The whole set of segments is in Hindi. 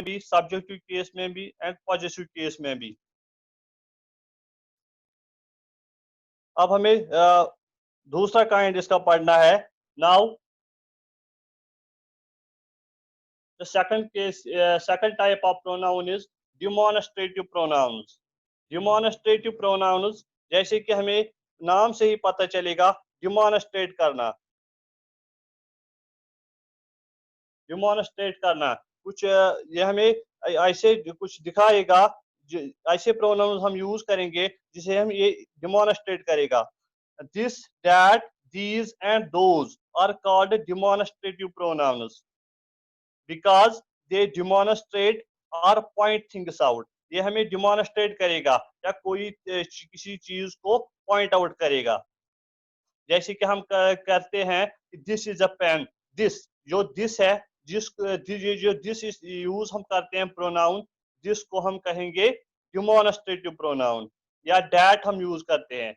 भी, सब्जेक्टिव केस में भी एंड पॉजिटिव केस में भी। अब हमें दूसरा काइंड इसका पढ़ना है। Now the second type of pronoun is demonstrative pronounce. Demonstrative pronounce, जैसे कि हमें नाम से ही पता चलेगा, डिमॉन्स्ट्रेट करना। डिमॉन्स्ट्रेट करना कुछ ये हमें ऐसे कुछ दिखाएगा, ऐसे प्रोनाउंस हम यूज करेंगे जिसे हम ये डिमॉन्स्ट्रेट करेगा। This, that, these and those are called demonstrative pronouns because they demonstrate or point things out। ये हमें demonstrate करेगा या कोई किसी चीज को point out करेगा। जैसे कि हम करते हैं this is a pen. This, जो दिस है, जो दिस इज यूज हम करते हैं प्रोनाउन, दिस को हम कहेंगे डिमॉन्स्ट्रेटिव प्रोनाउन। या डैट हम यूज करते हैं।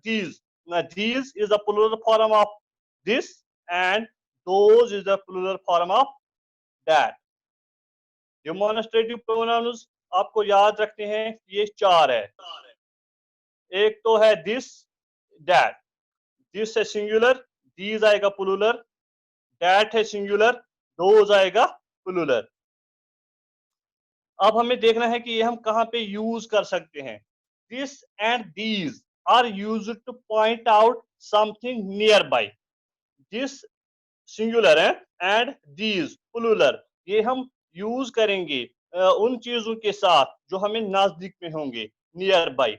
these these is the plural form of this and those is the plural form of that। Demonstrative pronounce आपको याद रखते हैं, ये चार है। एक तो है दिस, दैट। दिस है सिंगुलर, दीज आएगा प्लूरल, दैट है सिंगुलर, दोज आएगा प्लूरल। अब हमें देखना है कि ये हम कहां पे यूज कर सकते हैं। This and these are used to point out something nearby. This singular है एंड दीज प्लूरल, ये हम यूज करेंगे उन चीजों के साथ जो हमें नजदीक में होंगे, near by.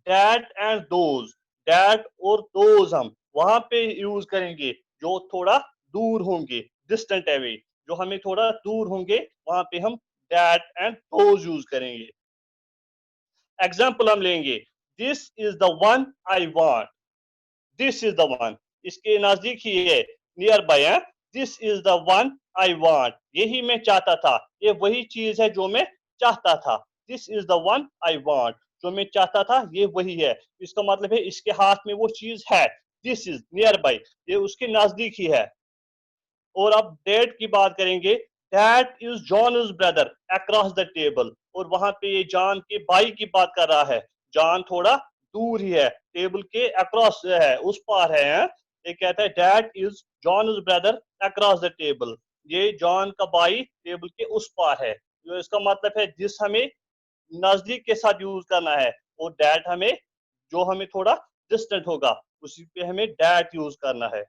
That and those, that और दोज हम वहां पे यूज करेंगे जो थोड़ा दूर होंगे, डिस्टेंट अवे। जो हमें थोड़ा दूर होंगे वहां पे हम दैट एंड दोज यूज करेंगे। एग्जाम्पल हम लेंगे, this is the one I want. This is the one, इसके नजदीक ही है, नियर बाय है। This is the one I want, यही मैं चाहता था, ये वही चीज है जो मैं चाहता था। This is the one I want, जो मैं चाहता था ये वही है। इसका मतलब है इसके हाथ में वो चीज है। दिस इज नियर बाय, ये उसके नजदीक ही है। और अब डैड की बात करेंगे, that is John is brother across the table. और वहां पे ये जॉन के भाई की बात कर रहा है। जॉन थोड़ा दूर ही है, टेबल के अक्रॉस है, उस पार है। ये कहता है that is John is brother across the table, ये जॉन का भाई टेबल के उस पार है। जो इसका मतलब है दिस हमें नजदीक के साथ यूज करना है, और दैट हमें जो हमें थोड़ा डिस्टेंट होगा उसी पे हमें दैट यूज करना है।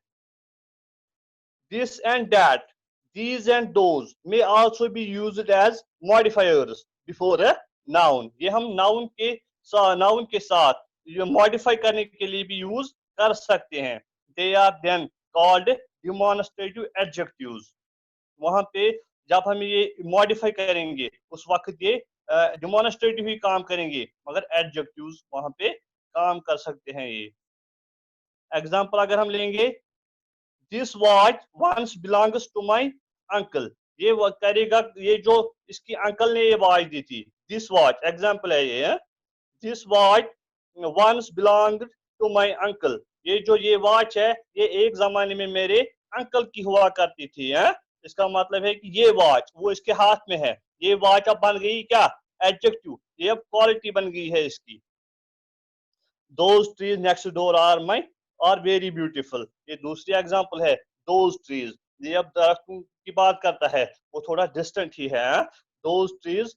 This and that, these and those may also be used as modifiers before a noun। ये हम नाउन के साथ ये मॉडिफाई करने के लिए भी यूज कर सकते हैं। They are then called demonstrative adjectives। वहां पे जब हम ये मॉडिफाई करेंगे उस वक्त ये डिमॉन्स्ट्रेटिव ही काम करेंगे, मगर एडजेक्टिव्स वहां पे काम कर सकते हैं ये। एग्जाम्पल अगर हम लेंगे, this watch once belongs to my uncle. ये वो करेगा, ये जो इसकी अंकल ने ये वॉच दी थी, दिस वॉच एग्जाम्पल है ये। This watch once belong to my uncle, ये जो ये वॉच है ये एक जमाने में मेरे अंकल की हुआ करती थी है। इसका मतलब है कि ये वॉच वो इसके हाथ में है, ये वॉच अब बन गई क्या, एडजेक्टिव, ये अब क्वालिटी बन गई है इसकी। those trees next door are my are very beautiful, ये दूसरी एग्जांपल है। those trees, ये अब दरख्तों की बात करता है, वो थोड़ा डिस्टेंट ही है। those trees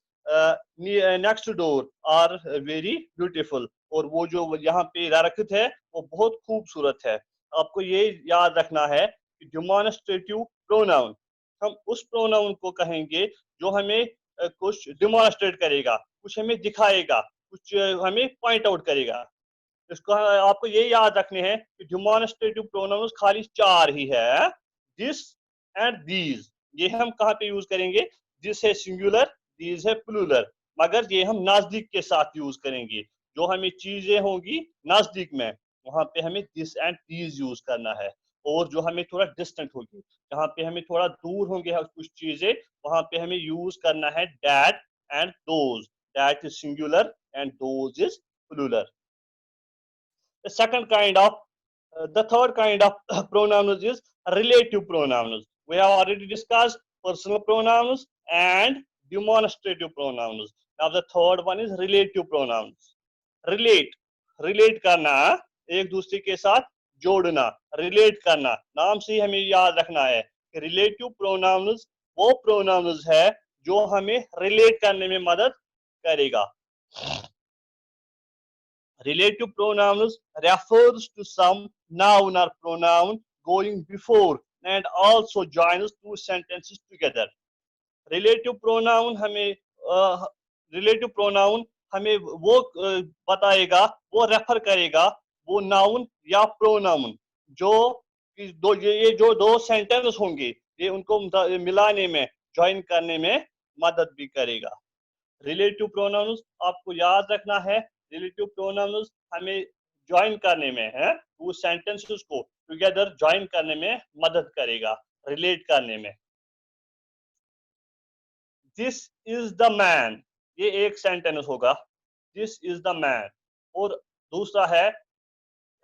next door are very beautiful, और वो जो यहाँ पे दरख्त है वो बहुत खूबसूरत है। आपको ये याद रखना है कि डिमॉन्स्ट्रेटिव प्रोनाउन, हम उस प्रोनाउन को कहेंगे जो हमें कुछ डिमॉन्स्ट्रेट करेगा, कुछ हमें दिखाएगा, कुछ हमें पॉइंट आउट करेगा। इसको आपको ये याद रखने हैं कि डिमॉन्स्ट्रेटिव प्रोनाउंस खाली चार ही है, दिस एंड दीज। ये हम कहाँ पे यूज करेंगे, दिस है सिंगुलर, दीज है प्लूरल, मगर ये हम नजदीक के साथ यूज करेंगे। जो हमें चीजें होंगी नजदीक में वहां पे हमें दिस एंड दीज यूज करना है। और जो हमें थोड़ा डिस्टेंट होगी, जहाँ पे हमें थोड़ा दूर होंगे कुछ चीजें, वहां पे हमें यूज करना है that and those. That is singular and those is plural. The second kind of, the third kind of pronouns is relative pronouns. We have already discussed personal pronouns and demonstrative pronouns. Now the third one is relative pronouns. Relate, relate करना, एक दूसरे के साथ जोड़ना, relate करना, नाम से ही हमें याद रखना है कि relative pronouns वो pronouns है जो हमें relate करने में मदद करेगा. Relative pronouns refers to some noun or pronoun going before and also joins two sentences together. Relative pronoun हमें relative pronoun हमें वो बताएगा, वो रेफर करेगा वो नाउन या प्रोनाउन जो ये जो दो सेंटेंस होंगे, ये उनको मिलाने में, ज्वाइन करने में मदद भी करेगा. रिलेटिव प्रोनाउंस आपको याद रखना है. रिलेटिव प्रोनाउंस हमें ज्वाइन करने में है, वो सेंटेंसेस को टुगेदर ज्वाइन करने में मदद करेगा, रिलेट करने में. दिस इज द मैन, ये एक सेंटेंस होगा, दिस इज द मैन. और दूसरा है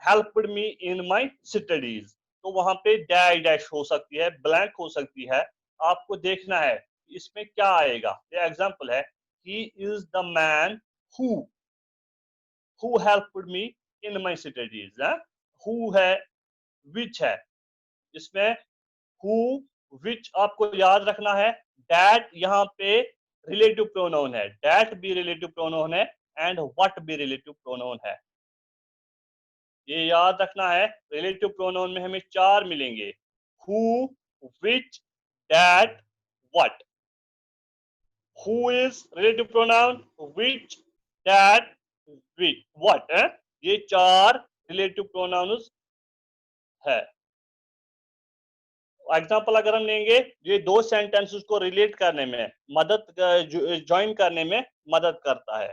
helped me in my studies. तो वहां पे डैश डैश हो सकती है, ब्लैंक हो सकती है. आपको देखना है इसमें क्या आएगा. ये एग्जांपल है, he is the man who helped me in my studies. who है, which है, इसमें who which आपको याद रखना है. that यहाँ पे रिलेटिव प्रोनाउन है, that भी रिलेटिव प्रोनाउन है एंड what भी रिलेटिव प्रोनाउन है. ये याद रखना है. रिलेटिव प्रोनाउन में हमें चार मिलेंगे, who, which, that, what. Who is relative pronoun, which, that, which, what. ये चार रिलेटिव प्रोनाउंस है. एग्जांपल अगर हम लेंगे, ये दो सेंटेंसेस को रिलेट करने में मदद, ज्वाइन करने में मदद करता है.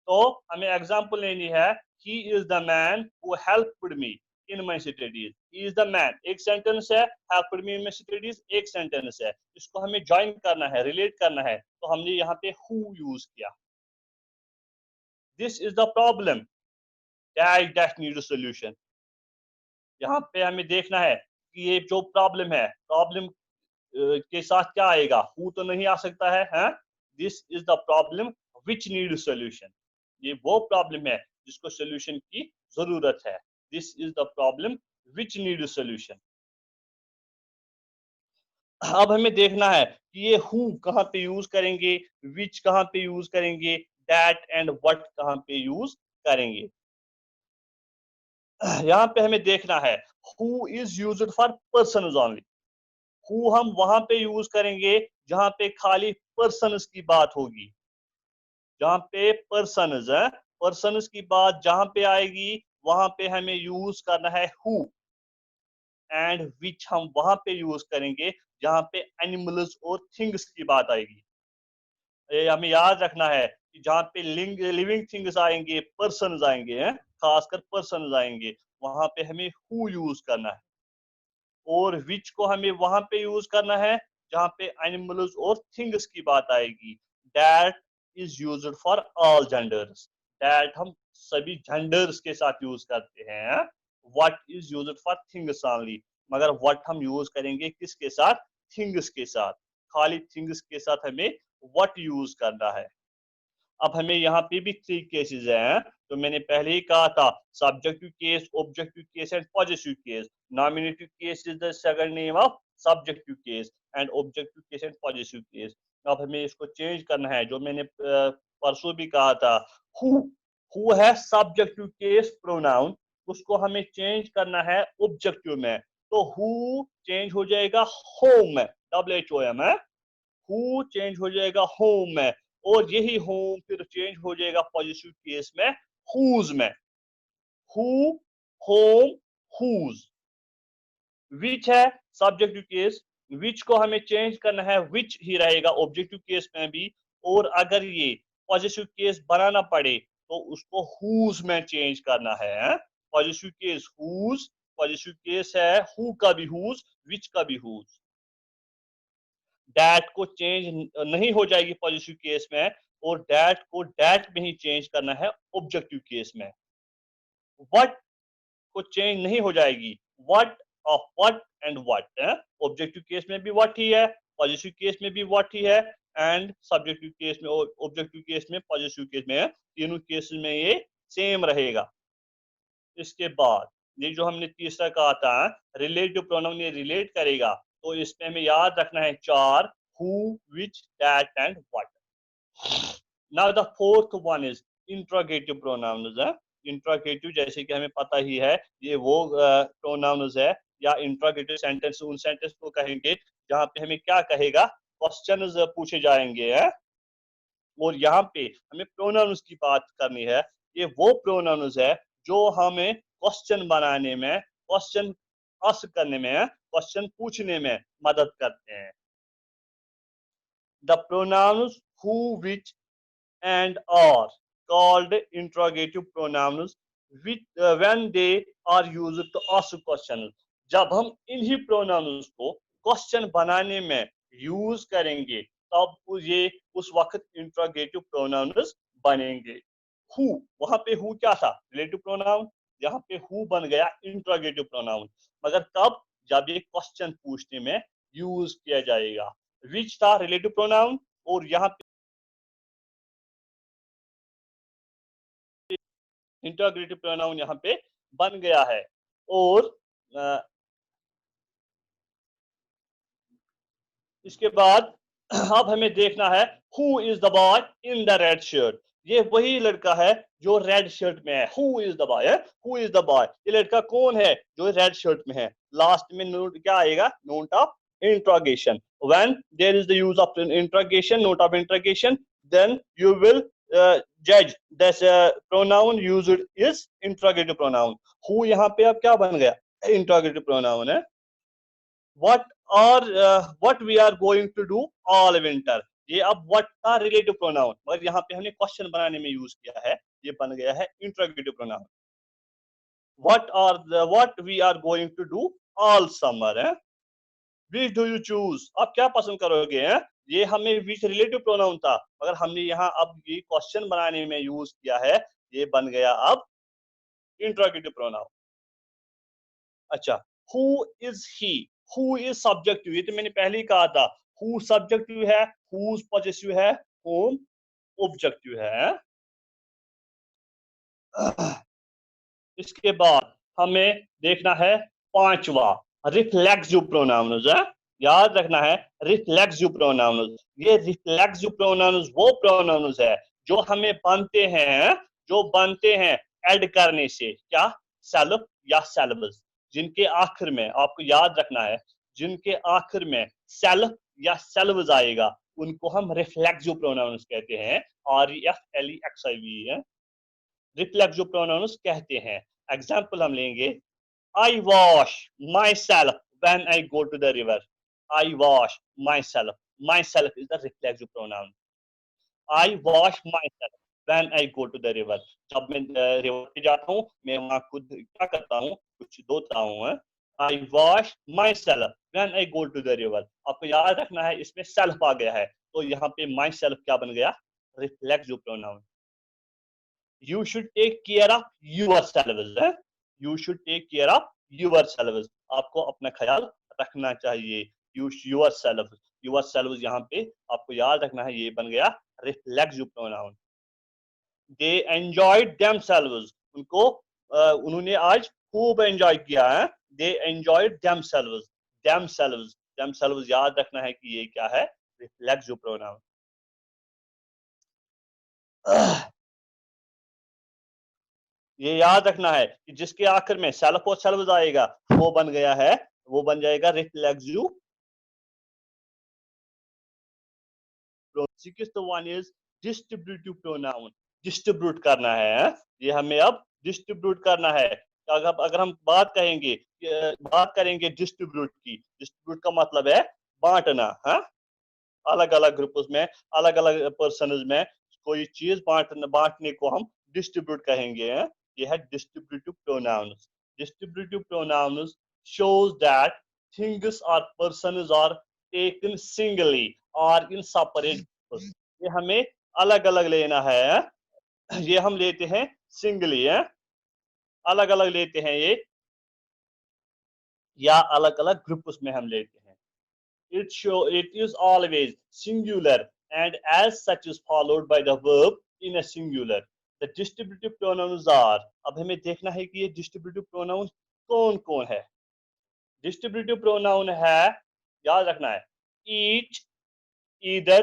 तो हमें एग्जांपल लेनी है, he is the man who helped me in my studies. he is the man एक सेंटेंस है, helped me in my studies एक सेंटेंस है. इसको हमें ज्वाइन करना है, रिलेट करना है, तो हमने यहाँ पे who यूज किया. this is the problem that needs a solution. यहाँ पे हमें देखना है कि ये जो प्रॉब्लम है, प्रॉब्लम के साथ क्या आएगा, हु तो नहीं आ सकता है, हैं? This is the problem which need solution. ये वो प्रॉब्लम है जिसको सॉल्यूशन की जरूरत है. This is the problem which need solution. अब हमें देखना है कि ये हु कहाँ पे यूज करेंगे, विच कहाँ पे यूज करेंगे, दैट एंड व्हाट कहाँ पे यूज करेंगे. यहाँ पे हमें देखना है, who is used for persons only. Who हम वहां पे यूज करेंगे जहां पे खाली पर्सन्स की बात होगी, जहां पे पर्सन्स है, पर्सन्स की बात जहां पे आएगी वहां पे हमें यूज करना है हु. एंड विच हम वहां पे यूज करेंगे जहां पे एनिमल्स और थिंग्स की बात आएगी. ये हमें याद रखना है कि जहां पे लिविंग थिंग्स आएंगे, पर्सन्स आएंगे, हैं, खासकर पर्सन्स आएंगे, वहां पे हमें हु यूज करना है. और विच को हमें वहां पे यूज करना है जहां पे एनिमल्स और थिंग्स की बात आएगी. That is used for all genders. That हम सभी जेंडर्स के साथ यूज करते हैं. What is used for things only. मगर व्हाट हम यूज करेंगे किसके साथ, थिंग्स के साथ. खाली थिंग्स के साथ हमें व्हाट यूज करना है. अब हमें यहाँ पे भी थ्री केसेस हैं, तो मैंने पहले ही कहा था, subjective case, objective case and positive case. Nominative case is the second name of subjective case and objective case and positive case. अब हमें इसको चेंज करना है, जो मैंने परसों भी कहा था. हु है सब्जेक्टिव केस प्रोनाउन, उसको हमें चेंज करना है ऑब्जेक्टिव में. तो हु चेंज हो जाएगा होम में, WHOM है. हु चेंज हो जाएगा होम में, और यही होम फिर चेंज हो जाएगा पॉजिटिव केस में हुज में. Who, whom, whose. विच है सब्जेक्टिव केस, विच को हमें चेंज करना है, विच ही रहेगा ऑब्जेक्टिव केस में भी. और अगर ये पॉजिटिव केस बनाना पड़े तो उसको हुज में चेंज करना है. Positive case whose, positive case है हु का भी हुज, विच का भी हुज। दैट को चेंज नहीं हो जाएगी पॉजिटिव केस में, और दैट को दैट में ही चेंज करना है ऑब्जेक्टिव केस में। व्हाट को चेंज नहीं हो जाएगी, what of what and what. Objective case में भी व्हाट ही है, पॉजिटिव केस में भी व्हाट ही है, एंड सब्जेक्टिव केस में ऑब्जेक्टिव केस में, पॉजिटिव केस में, तीनों केस में ये सेम रहेगा। इसके बाद ये जो हमने तीसरा कहा था रिलेटिव प्रोनाउन, ये रिलेट करेगा, तो इसमें हमें याद रखना है चार, who, which, that and what. Now the fourth one is interrogative pronounce है। इंट्रोगेटिव जैसे कि हमें पता ही है, ये वो प्रोनाउन्स है या इंट्रोगेटिव सेंटेंस उन सेंटेंस को कहेंगे जहां पे हमें क्या कहेगा, क्वेश्चंस पूछे जाएंगे है। और यहाँ पे हमें प्रोनाउंस की बात करनी है। ये वो प्रोनाउंस है जो हमें क्वेश्चन बनाने में, क्वेश्चन आस्क करने में, क्वेश्चन पूछने में मदद करते हैं। The pronounce who, which and are called interrogative pronouns which when they are used to ask questions। जब हम इन्हीं प्रोनाउंस को क्वेश्चन बनाने में यूज करेंगे तब ये उस वक्त इंट्रोगेटिव प्रोनाउंस बनेंगे। हु, वहां पे हु क्या था, रिलेटिव प्रोनाउन, यहाँ पे हु बन गया इंट्रोगेटिव प्रोनाउन, मगर कब, जब ये क्वेश्चन पूछने में यूज किया जाएगा। विच था रिलेटिव प्रोनाउन, और यहाँ इंट्रोगेटिव प्रोनाउन यहाँ पे बन गया है। और इसके बाद अब हमें देखना है who is the boy in the red shirt. ये वही लड़का है जो रेड शर्ट में है। हु इज द बॉय है, हु इज द बॉय, ये लड़का कौन है जो रेड शर्ट में है। लास्ट में नोट क्या आएगा, note of interrogation. When there is the use of interrogation, note of interrogation, then you will जज this pronoun used is interrogative pronoun. Who यहाँ पे अब क्या बन गया, इंट्रोगेटिव प्रोनाउन है। what we are going to do all winter, ये अब what का रिलेटिव प्रोनाउन, मगर यहाँ पे हमने क्वेश्चन बनाने में यूज किया है, ये बन गया है interrogative pronoun. what we are going to do all summer है। which do you choose, आप क्या पसंद करोगे है। ये हमें which रिलेटिव प्रोनाउन था, मगर हमने यहाँ अब ये क्वेश्चन बनाने में यूज किया है, ये बन गया अब इंट्रोगेटिव प्रोनाउन। अच्छा, who is he, who is subjective, ये तो मैंने पहले ही कहा था, हु सब्जेक्टिव है, हुज पॉजेसिव है, होम ऑब्जेक्टिव है। इसके बाद हमें देखना है पांचवा रिफ्लेक्सिव प्रोनाउंस है। याद रखना है रिफ्लेक्सिव प्रोनाउंस, ये रिफ्लेक्सिव प्रोनाउंस वो प्रोनाउंस है जो हमें बनते हैं, जो बनते हैं ऐड करने से, क्या, सेल्फ या सेल्व्स, जिनके आखिर में आपको याद रखना है, जिनके आखिर में सेल्फ या सेल्व्स आएगा उनको हम रिफ्लेक्सिव प्रोनाउंस कहते हैं। REFLEXIV है, रिफ्लेक्सिव प्रोनाउंस कहते हैं। एग्जाम्पल हम लेंगे, I wash myself when I go to the river. I wash myself, myself is the reflexive pronoun. I wash myself when I go to the river, जब मैं रिवर पे जाता हूँ मैं वहां खुद क्या करता हूँ, कुछ धोता हूँ। I wash myself when I go to the river, आपको याद रखना है इसमें सेल्फ आ गया है, तो यहाँ पे माई सेल्फ क्या बन गया, reflexive pronoun. You should take care of yourselves है, you should take care of yourselves, आपको अपना ख्याल रखना चाहिए। yourselves यहाँ पे आपको याद रखना है, ये बन गया reflexive pronoun. they enjoyed themselves, उनको उन्होंने आज खूब एंजॉय किया है। they enjoyed themselves याद रखना है कि ये क्या है, रिफ्लेक्सिव प्रोनाउन। ये याद रखना है कि जिसके आखिर में सेल्फ और सेल्व्स आएगा वो बन गया है, वो बन जाएगा reflexive. Sixth one is distributive pronoun, distribute करना है। ये हमें अब डिस्ट्रीब्यूट करना है। अगर हम बात कहेंगे, बात करेंगे डिस्ट्रीब्यूट की, डिस्ट्रीब्यूट का मतलब है बांटना है, अलग अलग ग्रुप्स में, अलग अलग पर्सन में कोई चीज बांटने को हम डिस्ट्रीब्यूट कहेंगे। ये है distributive pronounce. Distributive pronouns shows that things or persons are taken singly or in separate groups. ये हमें अलग अलग लेना है, ये हम लेते हैं सिंगली है, अलग अलग लेते हैं ये, या अलग अलग ग्रुप्स में हम लेते हैं. It is always singular and as such is followed by the verb in a singular. The distributive pronouns are, अब हमें देखना है कि ये distributive pronouns कौन कौन है. Distributive pronoun है, याद रखना है, each, either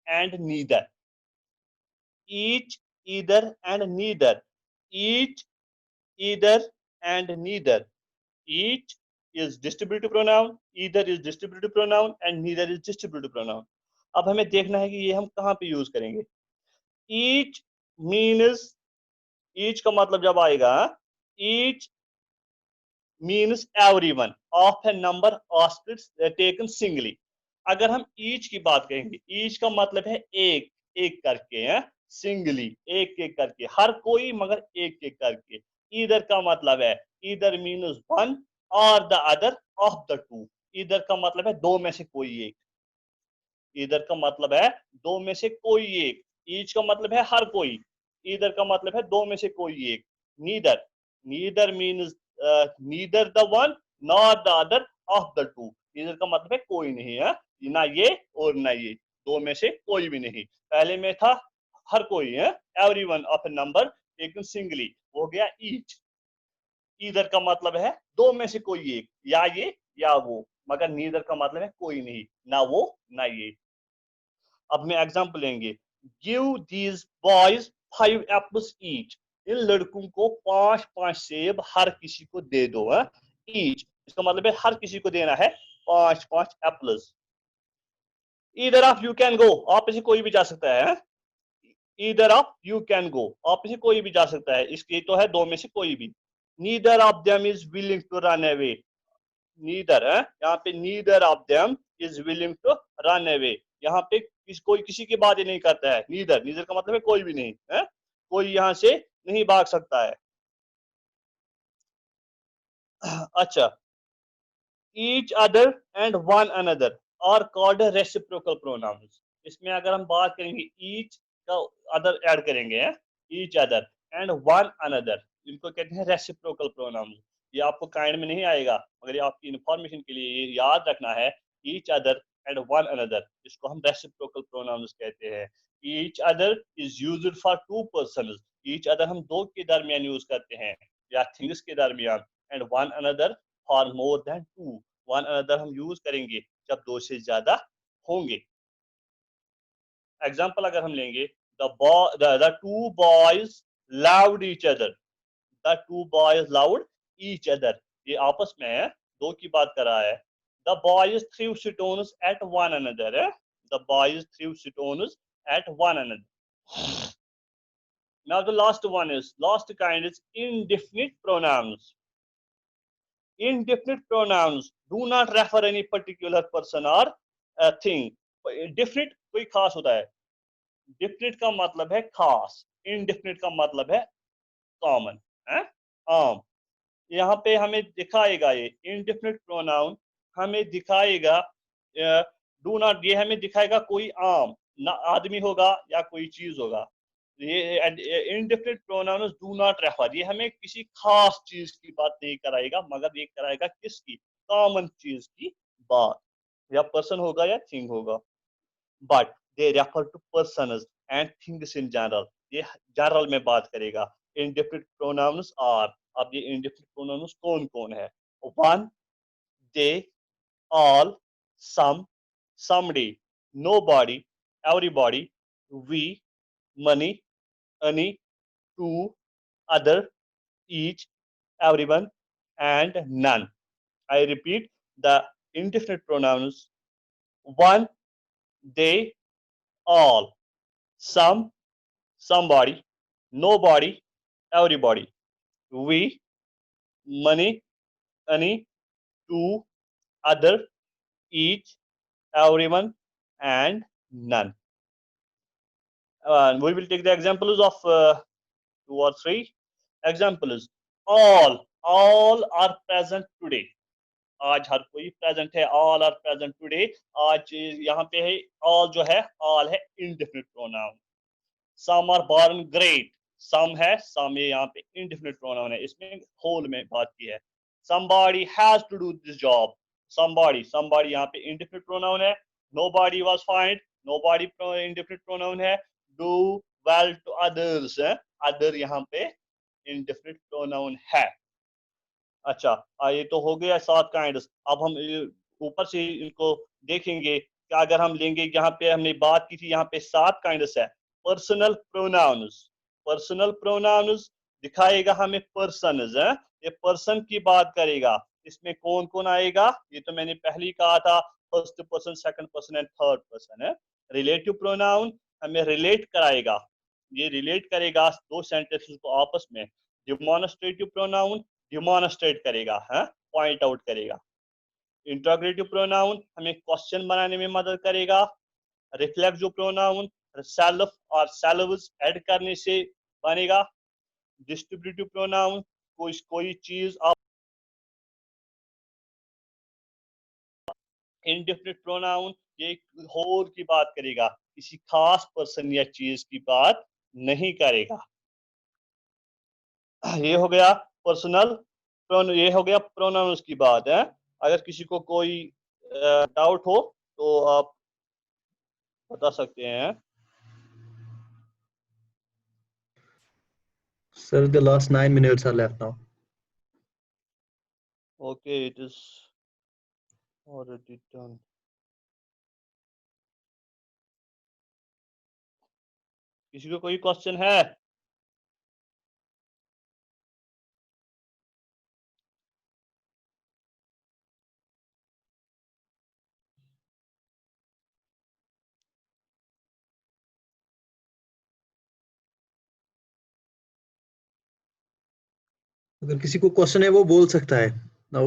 and neither. Each, either and neither. Each, either and neither. Each is distributive pronoun, either is distributive pronoun and neither is distributive pronoun. अब हमें देखना है कि ये हम कहाँ पे यूज करेंगे. Each means, each का मतलब जब आएगा, each means everyone of a number aspects taken singly. अगर हम each की बात करेंगे, each का मतलब है एक एक करके है, सिंगली एक एक करके, हर कोई मगर एक एक करके. ईदर का मतलब है, ईदर मीन्स वन और the other of the two. Either का मतलब है दो में से कोई एक. ईदर का मतलब है दो में से कोई एक. ईच का मतलब है हर कोई. ईदर का मतलब है दो में से कोई एक. Neither, neither means neither the one not the other of the two. Neither का मतलब है कोई नहीं है, ना ये और ना ये, दो में से कोई भी नहीं. पहले में था हर कोई है, everyone of A number taken singly, हो गया ईच. ईदर का मतलब है दो में से कोई एक, या ये या वो, मगर नीदर का मतलब है कोई नहीं, ना वो ना ये. अब मैं एग्जांपल लेंगे. Give these boys 5 apples each. इन लड़कों को 5 सेब हर किसी को दे दो. ईच इसका मतलब है हर किसी को देना है 5 apples. Either of you can go, आप में से कोई भी जा सकता है. Either of you can go, आप में से कोई भी जा सकता है, इसके तो है दो में से कोई भी. Neither of them is willing to run away. Neither है यहाँ पे, neither of them is willing to run away. यहाँ पे कोई किसी की बात ही नहीं करता है. नीदर, नीदर का मतलब है कोई भी नहीं है, कोई यहाँ से नहीं भाग सकता है. अच्छा, each other and one another are called reciprocal pronouns. इसमें अगर हम बात करेंगे, each का other ऐड करेंगे, each other and one another, इनको कहते हैं reciprocal pronouns. ये आपको काइंड में नहीं आएगा, मगर ये आपकी इंफॉर्मेशन के लिए ये याद रखना है. each other and one another, इसको हम reciprocal pronouns कहते हैं. each other is used for two persons. each other हम दो के दरमियान यूज करते हैं या थिंग्स के दरमियान. and one another for more than two. One another हम यूज करेंगे जब दो से ज्यादा होंगे. एग्जाम्पल अगर हम लेंगे, the two boys loved each other. The two boys loved each other. ये आपस में है, दो की बात कर रहा है. The boys threw stones at one another. The boys threw stones at one another. Now the last one is, last kind is indefinite pronouns. Indefinite pronouns do not refer any particular person or thing. Definite कोई खास होता है. Definite का मतलब है खास, indefinite का मतलब है कॉमन, आम. यहाँ पे हमें दिखाएगा ये indefinite pronoun, हमें दिखाएगा डू नॉट, ये हमें दिखाएगा कोई आम ना आदमी होगा या कोई चीज होगा. ये indefinite pronouns do not refer, ये हमें किसी खास चीज की बात नहीं कराएगा, मगर ये कराएगा किसकी, कॉमन चीज की बात, या पर्सन होगा या थिंग होगा. But they refer to persons and things in general, ये जनरल में बात करेगा. indefinite pronouns आर, अब ये indefinite pronouns कौन कौन है. One, they, all, some, somebody, nobody, everybody, we, money, any, two, other, each, everyone, and none. I repeat the indefinite pronouns: one, they, all, some, somebody, nobody, everybody, we, money, any, two, other, each, everyone, and none. We will take the examples of two or three examples. All, all are present today. आज हर कोई प्रेजेंट है, all are present today. आज यहाँ पे है all, जो है all है indefinite pronoun. Some are born great. Some है, some ये यहाँ पे indefinite pronoun है, इसमें whole में बात की है. Somebody has to do this job. Somebody यहाँ पे indefinite pronoun है. Nobody was fined. Nobody indefinite pronoun है. Do well to others है. Other यहाँ पे indefinite pronoun है. अच्छा, ये तो हो गया 7 काइंड्स. अब हम ऊपर से इनको देखेंगे कि अगर हम लेंगे, यहाँ पे हमने बात की थी, यहाँ पे 7 काइंड्स है. पर्सनल प्रोनाउंस दिखाएगा हमें पर्सन्स है, ये पर्सन की बात करेगा. इसमें कौन कौन आएगा, ये तो मैंने पहले ही कहा था, first person, second person and third person है. रिलेटिव प्रोनाउन हमें रिलेट कराएगा, ये रिलेट करेगा दो सेंटेंसेस को आपस में. डिमॉन्स्ट्रेटिव प्रोनाउन डिमॉन्स्ट्रेट करेगा, है, पॉइंट आउट करेगा. इंट्रोगेटिव प्रोनाउन हमें क्वेश्चन बनाने में मदद करेगा. रिफ्लेक्सिव प्रोनाउन सेल्फ और सेल्व्स ऐड करने से बनेगा. डिस्ट्रीब्यूटिव प्रोनाउन कोई चीज आप. इंडेफिनिट प्रोनाउन ये होल की बात करेगा, किसी खास पर्सन या चीज की बात नहीं करेगा. ये हो गया पर्सनल ये हो गया प्रोनाउंस की बात है. अगर किसी को कोई डाउट हो तो आप बता सकते हैं. Sir, the last 9 minutes are left now. Okay, it is already done. किसी को कोई क्वेश्चन है? अगर किसी को क्वेश्चन है वो बोल सकता है. Now